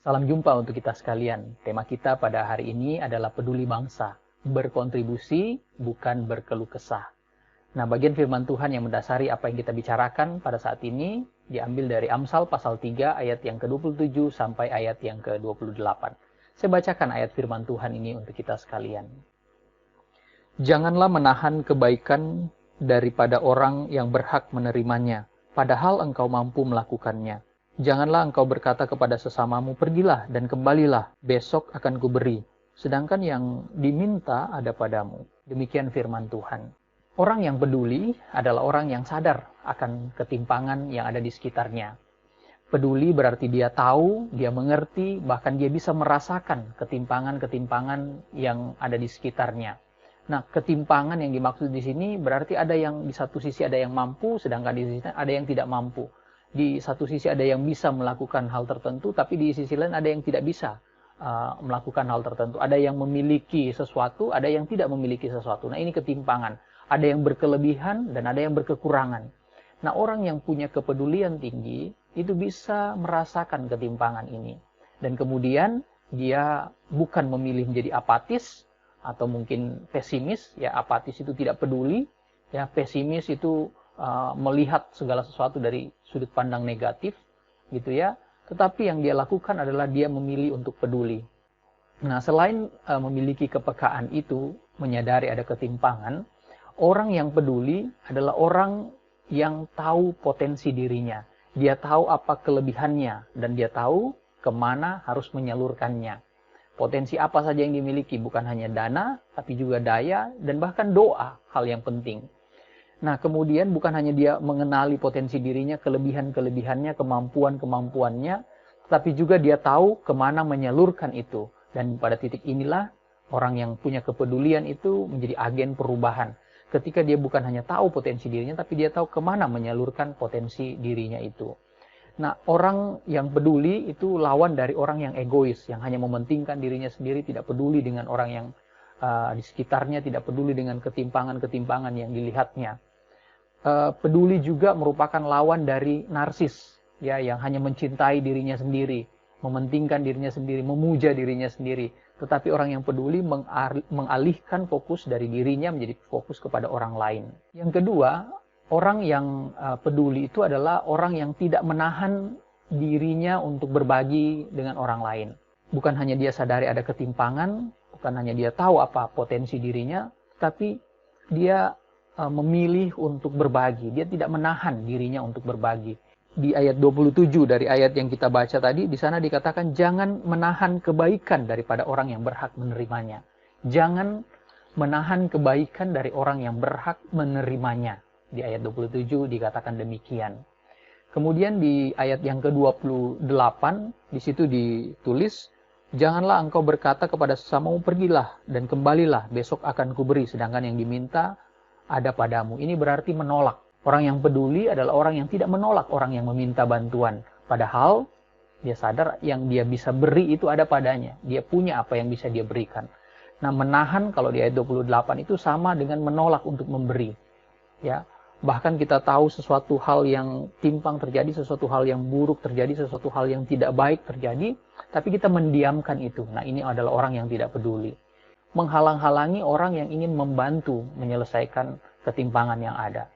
Salam jumpa untuk kita sekalian. Tema kita pada hari ini adalah peduli bangsa, berkontribusi bukan berkeluh kesah. Nah, bagian firman Tuhan yang mendasari apa yang kita bicarakan pada saat ini diambil dari Amsal pasal 3 ayat yang ke-27 sampai ayat yang ke-28. Saya bacakan ayat firman Tuhan ini untuk kita sekalian. Janganlah menahan kebaikan daripada orang yang berhak menerimanya, padahal engkau mampu melakukannya. Janganlah engkau berkata kepada sesamamu, pergilah dan kembalilah, besok akan kuberi. Sedangkan yang diminta ada padamu. Demikian firman Tuhan. Orang yang peduli adalah orang yang sadar akan ketimpangan yang ada di sekitarnya. Peduli berarti dia tahu, dia mengerti, bahkan dia bisa merasakan ketimpangan-ketimpangan yang ada di sekitarnya. Nah, ketimpangan yang dimaksud di sini berarti ada yang di satu sisi ada yang mampu, sedangkan di sisi ada yang tidak mampu. Di satu sisi ada yang bisa melakukan hal tertentu, tapi di sisi lain ada yang tidak bisa melakukan hal tertentu. Ada yang memiliki sesuatu, ada yang tidak memiliki sesuatu. Nah, ini ketimpangan. Ada yang berkelebihan dan ada yang berkekurangan. Nah, orang yang punya kepedulian tinggi itu bisa merasakan ketimpangan ini. Dan kemudian dia bukan memilih menjadi apatis atau mungkin pesimis. Ya, apatis itu tidak peduli. Ya, pesimis itu melihat segala sesuatu dari sudut pandang negatif, gitu ya. Tetapi yang dia lakukan adalah dia memilih untuk peduli. Nah, selain memiliki kepekaan itu, menyadari ada ketimpangan, orang yang peduli adalah orang yang tahu potensi dirinya. Dia tahu apa kelebihannya, dan dia tahu kemana harus menyalurkannya. Potensi apa saja yang dimiliki, bukan hanya dana, tapi juga daya, dan bahkan doa, hal yang penting. Nah, kemudian bukan hanya dia mengenali potensi dirinya, kelebihan-kelebihannya, kemampuan-kemampuannya, tetapi juga dia tahu kemana menyalurkan itu. Dan pada titik inilah, orang yang punya kepedulian itu menjadi agen perubahan. Ketika dia bukan hanya tahu potensi dirinya, tapi dia tahu kemana menyalurkan potensi dirinya itu. Nah, orang yang peduli itu lawan dari orang yang egois, yang hanya mementingkan dirinya sendiri, tidak peduli dengan orang yang di sekitarnya, tidak peduli dengan ketimpangan-ketimpangan yang dilihatnya. Peduli juga merupakan lawan dari narsis, ya, yang hanya mencintai dirinya sendiri, mementingkan dirinya sendiri, memuja dirinya sendiri. Tetapi orang yang peduli mengalihkan fokus dari dirinya menjadi fokus kepada orang lain. Yang kedua, orang yang peduli itu adalah orang yang tidak menahan dirinya untuk berbagi dengan orang lain. Bukan hanya dia sadari ada ketimpangan, bukan hanya dia tahu apa potensi dirinya, tapi dia memilih untuk berbagi. Dia tidak menahan dirinya untuk berbagi. Di ayat 27 dari ayat yang kita baca tadi, di sana dikatakan jangan menahan kebaikan daripada orang yang berhak menerimanya. Jangan menahan kebaikan dari orang yang berhak menerimanya. Di ayat 27 dikatakan demikian. Kemudian di ayat yang ke-28, di situ ditulis, janganlah engkau berkata kepada sesamamu, pergilah dan kembalilah, besok akan kuberi, sedangkan yang diminta ada padamu. Ini berarti menolak. Orang yang peduli adalah orang yang tidak menolak orang yang meminta bantuan. Padahal dia sadar yang dia bisa beri itu ada padanya. Dia punya apa yang bisa dia berikan. Nah, menahan kalau di ayat 28 itu sama dengan menolak untuk memberi. Ya, bahkan kita tahu sesuatu hal yang timpang terjadi, sesuatu hal yang buruk terjadi, sesuatu hal yang tidak baik terjadi, tapi kita mendiamkan itu. Nah, ini adalah orang yang tidak peduli. Menghalang-halangi orang yang ingin membantu menyelesaikan ketimpangan yang ada.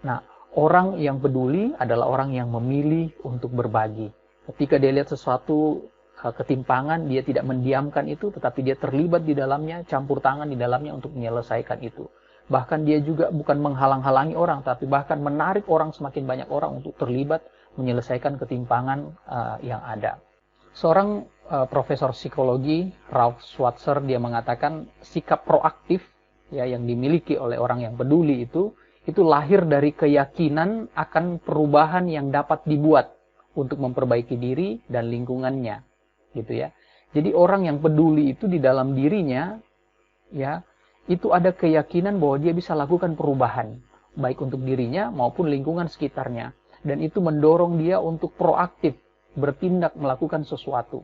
Nah, orang yang peduli adalah orang yang memilih untuk berbagi. Ketika dia lihat sesuatu ketimpangan, dia tidak mendiamkan itu, tetapi dia terlibat di dalamnya, campur tangan di dalamnya untuk menyelesaikan itu. Bahkan dia juga bukan menghalang-halangi orang, tapi bahkan menarik orang, semakin banyak orang untuk terlibat menyelesaikan ketimpangan yang ada. Seorang profesor psikologi, Ralph Schwartzer, dia mengatakan sikap proaktif ya yang dimiliki oleh orang yang peduli itu lahir dari keyakinan akan perubahan yang dapat dibuat untuk memperbaiki diri dan lingkungannya, gitu ya. Jadi orang yang peduli itu di dalam dirinya ya, itu ada keyakinan bahwa dia bisa lakukan perubahan baik untuk dirinya maupun lingkungan sekitarnya, dan itu mendorong dia untuk proaktif bertindak melakukan sesuatu.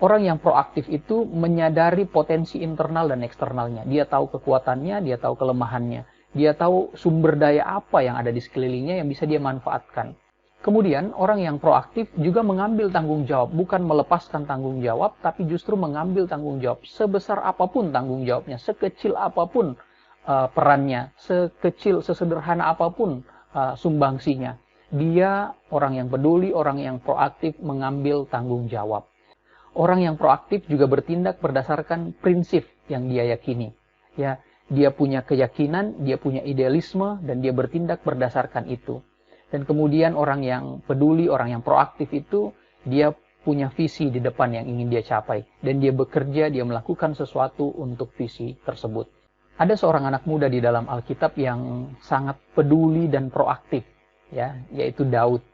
Orang yang proaktif itu menyadari potensi internal dan eksternalnya. Dia tahu kekuatannya, dia tahu kelemahannya. Dia tahu sumber daya apa yang ada di sekelilingnya yang bisa dia manfaatkan. Kemudian orang yang proaktif juga mengambil tanggung jawab, bukan melepaskan tanggung jawab, tapi justru mengambil tanggung jawab. Sebesar apapun tanggung jawabnya, sekecil apapun perannya, sesederhana apapun sumbangsinya. Dia orang yang peduli, orang yang proaktif mengambil tanggung jawab. Orang yang proaktif juga bertindak berdasarkan prinsip yang dia yakini. Ya, dia punya keyakinan, dia punya idealisme, dan dia bertindak berdasarkan itu. Dan kemudian orang yang peduli, orang yang proaktif itu, dia punya visi di depan yang ingin dia capai. Dan dia bekerja, dia melakukan sesuatu untuk visi tersebut. Ada seorang anak muda di dalam Alkitab yang sangat peduli dan proaktif, ya, yaitu Daud.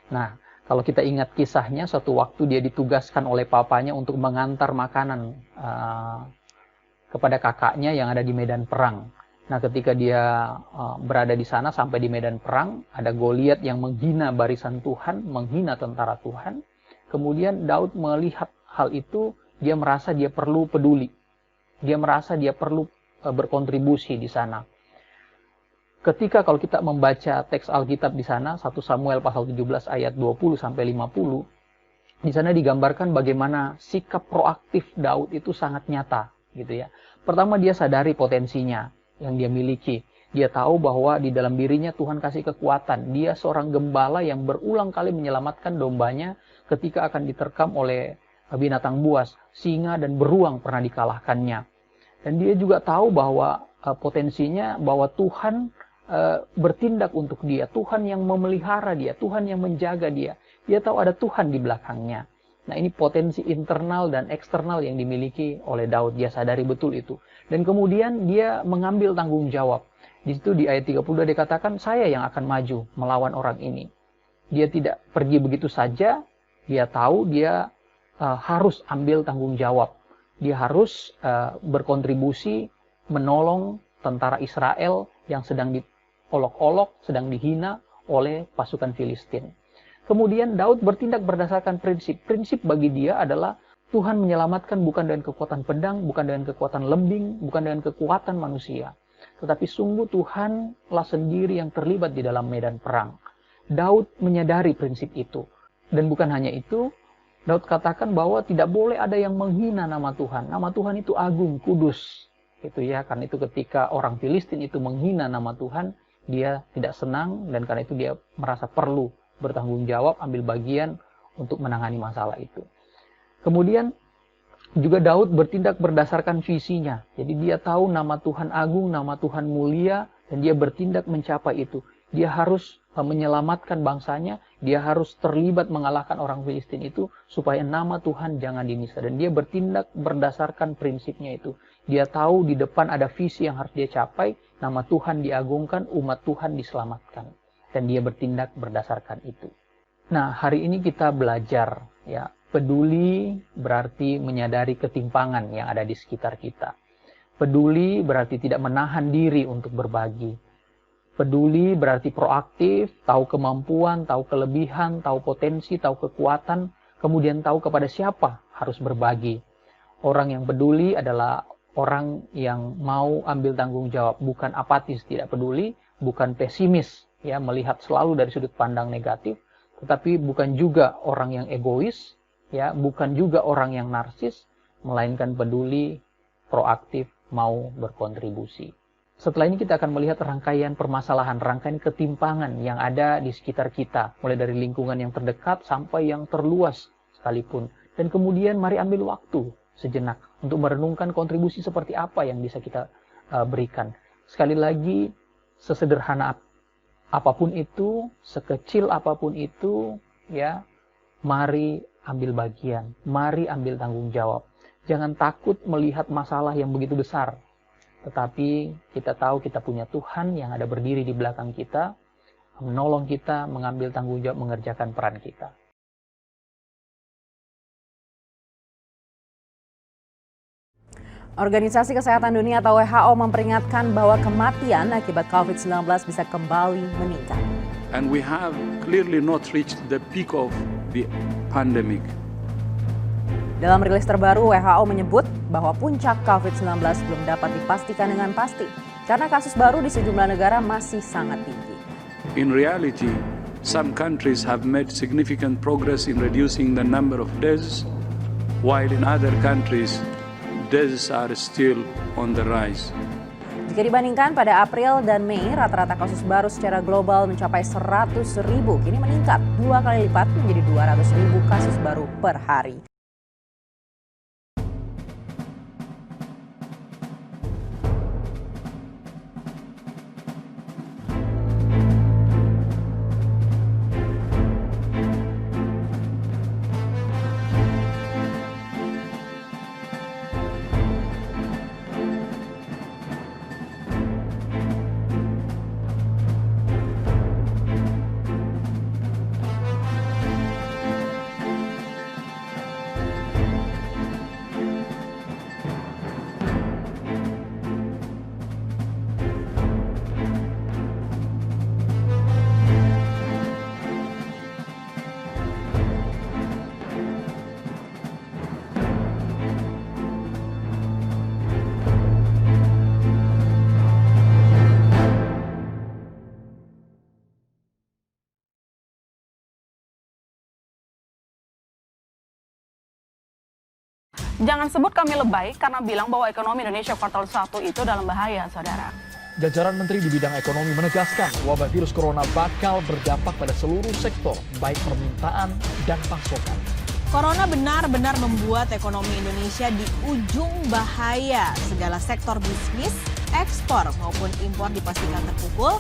Nah, kalau kita ingat kisahnya, suatu waktu dia ditugaskan oleh papanya untuk mengantar makanan kepada kakaknya yang ada di medan perang. Nah, ketika dia berada di sana sampai di medan perang, ada Goliat yang menghina barisan Tuhan, menghina tentara Tuhan. Kemudian Daud melihat hal itu, dia merasa dia perlu peduli. Dia merasa dia perlu berkontribusi di sana. Ketika kalau kita membaca teks Alkitab di sana, 1 Samuel pasal 17 ayat 20 sampai 50, di sana digambarkan bagaimana sikap proaktif Daud itu sangat nyata, gitu ya. Pertama, dia sadari potensinya yang dia miliki. Dia tahu bahwa di dalam dirinya Tuhan kasih kekuatan. Dia seorang gembala yang berulang kali menyelamatkan dombanya ketika akan diterkam oleh binatang buas, singa dan beruang pernah dikalahkannya. Dan dia juga tahu bahwa potensinya, bahwa Tuhan bertindak untuk dia. Tuhan yang memelihara dia, Tuhan yang menjaga dia. Dia tahu ada Tuhan di belakangnya. Nah, ini potensi internal dan eksternal yang dimiliki oleh Daud. Dia sadari betul itu. Dan kemudian dia mengambil tanggung jawab. Di situ di ayat 32 dikatakan, saya yang akan maju melawan orang ini. Dia tidak pergi begitu saja. Dia tahu dia harus ambil tanggung jawab. Dia harus berkontribusi menolong tentara Israel yang sedang diolok-olok, sedang dihina oleh pasukan Filistin. Kemudian Daud bertindak berdasarkan prinsip. Prinsip bagi dia adalah Tuhan menyelamatkan bukan dengan kekuatan pedang, bukan dengan kekuatan lembing, bukan dengan kekuatan manusia. Tetapi sungguh Tuhanlah sendiri yang terlibat di dalam medan perang. Daud menyadari prinsip itu. Dan bukan hanya itu, Daud katakan bahwa tidak boleh ada yang menghina nama Tuhan. Nama Tuhan itu agung, kudus. Itu ya, karena itu ketika orang Filistin itu menghina nama Tuhan, dia tidak senang dan karena itu dia merasa perlu bertanggung jawab, ambil bagian untuk menangani masalah itu. Kemudian juga Daud bertindak berdasarkan visinya. Jadi dia tahu nama Tuhan agung, nama Tuhan mulia, dan dia bertindak mencapai itu. Dia harus menyelamatkan bangsanya, dia harus terlibat mengalahkan orang Filistin itu, supaya nama Tuhan jangan dinista. Dan dia bertindak berdasarkan prinsipnya itu. Dia tahu di depan ada visi yang harus dia capai, nama Tuhan diagungkan, umat Tuhan diselamatkan. Dan dia bertindak berdasarkan itu. Nah, hari ini kita belajar, ya, peduli berarti menyadari ketimpangan yang ada di sekitar kita. Peduli berarti tidak menahan diri untuk berbagi. Peduli berarti proaktif, tahu kemampuan, tahu kelebihan, tahu potensi, tahu kekuatan, kemudian tahu kepada siapa harus berbagi. Orang yang peduli adalah orang yang mau ambil tanggung jawab, bukan apatis, tidak peduli, bukan pesimis, ya, melihat selalu dari sudut pandang negatif, tetapi bukan juga orang yang egois, ya, bukan juga orang yang narsis, melainkan peduli, proaktif, mau berkontribusi. Setelah ini kita akan melihat rangkaian permasalahan, rangkaian ketimpangan yang ada di sekitar kita, mulai dari lingkungan yang terdekat sampai yang terluas sekalipun. Dan kemudian mari ambil waktu sejenak untuk merenungkan kontribusi seperti apa yang bisa kita berikan. Sekali lagi, sesederhana apapun itu, sekecil apapun itu, ya, mari ambil bagian, mari ambil tanggung jawab. Jangan takut melihat masalah yang begitu besar. Tetapi kita tahu kita punya Tuhan yang ada berdiri di belakang kita, menolong kita, mengambil tanggung jawab, mengerjakan peran kita. Organisasi Kesehatan Dunia atau WHO memperingatkan bahwa kematian akibat COVID-19 bisa kembali meningkat. And we have clearly not reached the peak of the pandemic. Dalam rilis terbaru, WHO menyebut bahwa puncak COVID-19 belum dapat dipastikan dengan pasti karena kasus baru di sejumlah negara masih sangat tinggi. In reality, some countries have made significant progress in reducing the number of deaths, while in other countries, deaths are still on the rise. Jika dibandingkan pada April dan Mei, rata-rata kasus baru secara global mencapai 100.000, kini meningkat 2 kali lipat menjadi 200.000 kasus baru per hari. Jangan sebut kami lebay karena bilang bahwa ekonomi Indonesia kuartal 1 itu dalam bahaya, saudara. Jajaran Menteri di bidang ekonomi menegaskan wabah virus corona bakal berdampak pada seluruh sektor, baik permintaan dan pasokan. Corona benar-benar membuat ekonomi Indonesia di ujung bahaya. Segala sektor bisnis, ekspor maupun impor dipastikan terpukul.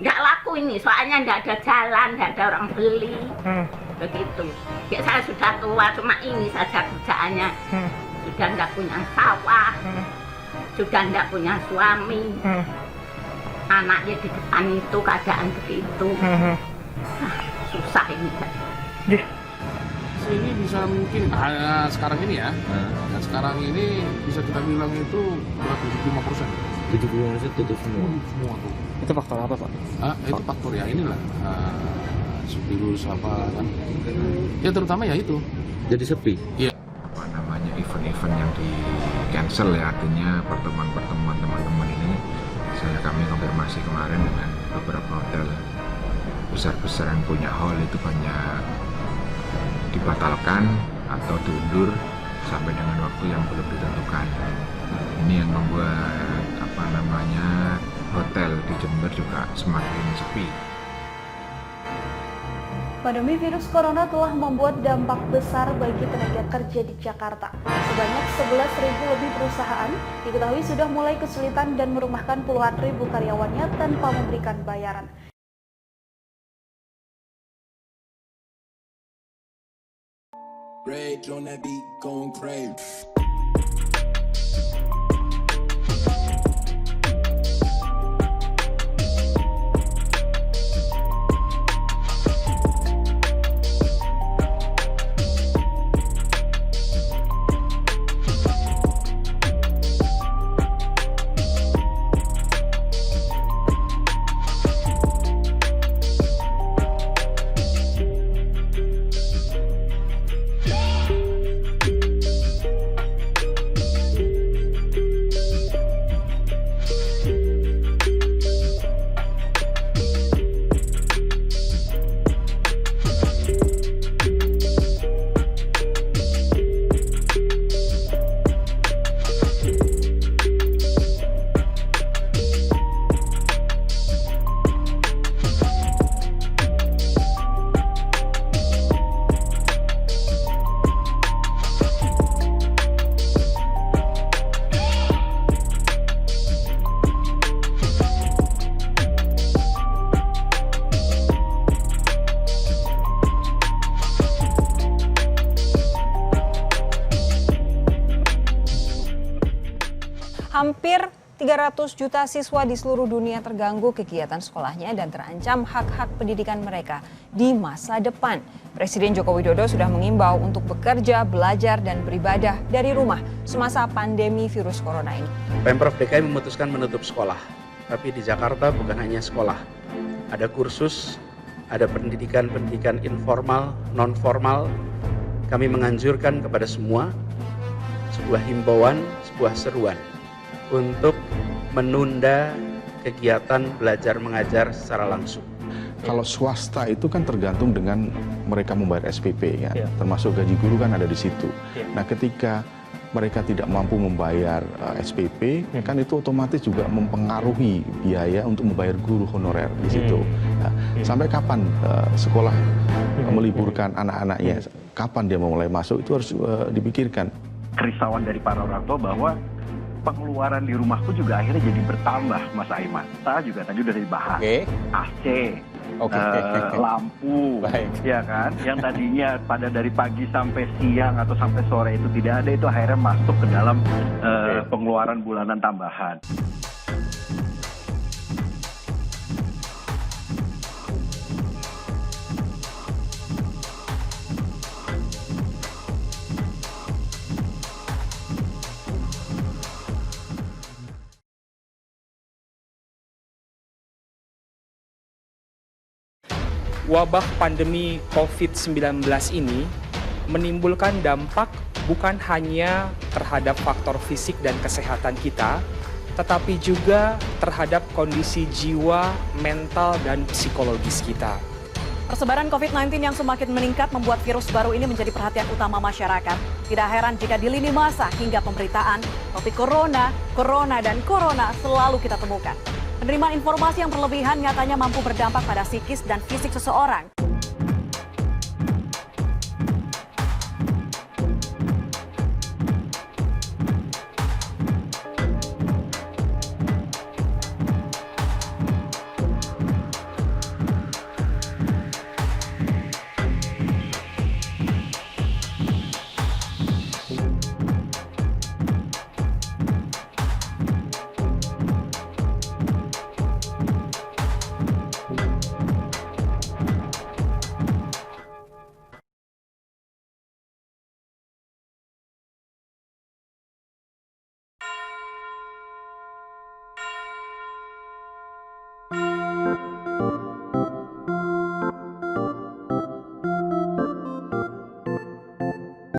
Nggak laku ini, soalnya nggak ada jalan, nggak ada orang beli. Begitu. Ya, saya sudah tua, cuma ini saja kerjaannya. Sudah nggak punya sawah, sudah nggak punya suami. Anaknya di depan itu keadaan begitu. Susah ini. Ini bisa mungkin sekarang ini ya. Nah, sekarang ini bisa kita bilang itu 75%. 75% tutup semua. Semua tuh. Itu faktor apa, Pak? Itu faktor ya inilah virus apa kan. Ya terutama ya itu. Jadi sepi. Iya. Apa namanya event-event yang di cancel ya, artinya pertemuan-pertemuan teman-teman ini kami konfirmasi kemarin dengan beberapa hotel besar-besar yang punya hall itu banyak dibatalkan atau diundur sampai dengan waktu yang belum ditentukan. Ini yang membuat apa namanya hotel di Jember juga semakin sepi. Pandemi virus corona telah membuat dampak besar bagi tenaga kerja di Jakarta. Sebanyak 11.000 lebih perusahaan diketahui sudah mulai kesulitan dan merumahkan puluhan ribu karyawannya tanpa memberikan bayaran. Rage on that beat, going crazy. Hampir 300 juta siswa di seluruh dunia terganggu kegiatan sekolahnya dan terancam hak-hak pendidikan mereka di masa depan. Presiden Joko Widodo sudah mengimbau untuk bekerja, belajar, dan beribadah dari rumah semasa pandemi virus corona ini. Pemprov DKI memutuskan menutup sekolah, tapi di Jakarta bukan hanya sekolah. Ada kursus, ada pendidikan informal, non-formal. Kami menganjurkan kepada semua sebuah himbauan, sebuah seruan untuk menunda kegiatan belajar mengajar secara langsung. Kalau swasta itu kan tergantung dengan mereka membayar SPP kan, termasuk gaji guru kan ada di situ. Nah, ketika mereka tidak mampu membayar SPP, kan itu otomatis juga mempengaruhi biaya untuk membayar guru honorer di situ. Nah, sampai kapan sekolah meliburkan anak-anaknya? Kapan dia mulai masuk itu harus dipikirkan. Kerisauan dari para orang tua bahwa pengeluaran di rumahku juga akhirnya jadi bertambah, Mas Aiman. Saya juga tadi udah dibahas. AC, lampu, ya kan? Yang tadinya pada dari pagi sampai siang atau sampai sore itu tidak ada, itu akhirnya masuk ke dalam pengeluaran bulanan tambahan. Wabah pandemi COVID-19 ini menimbulkan dampak bukan hanya terhadap faktor fisik dan kesehatan kita, tetapi juga terhadap kondisi jiwa, mental, dan psikologis kita. Persebaran COVID-19 yang semakin meningkat membuat virus baru ini menjadi perhatian utama masyarakat. Tidak heran jika di lini masa hingga pemberitaan, topik corona selalu kita temukan. Penerimaan informasi yang berlebihan nyatanya mampu berdampak pada psikis dan fisik seseorang.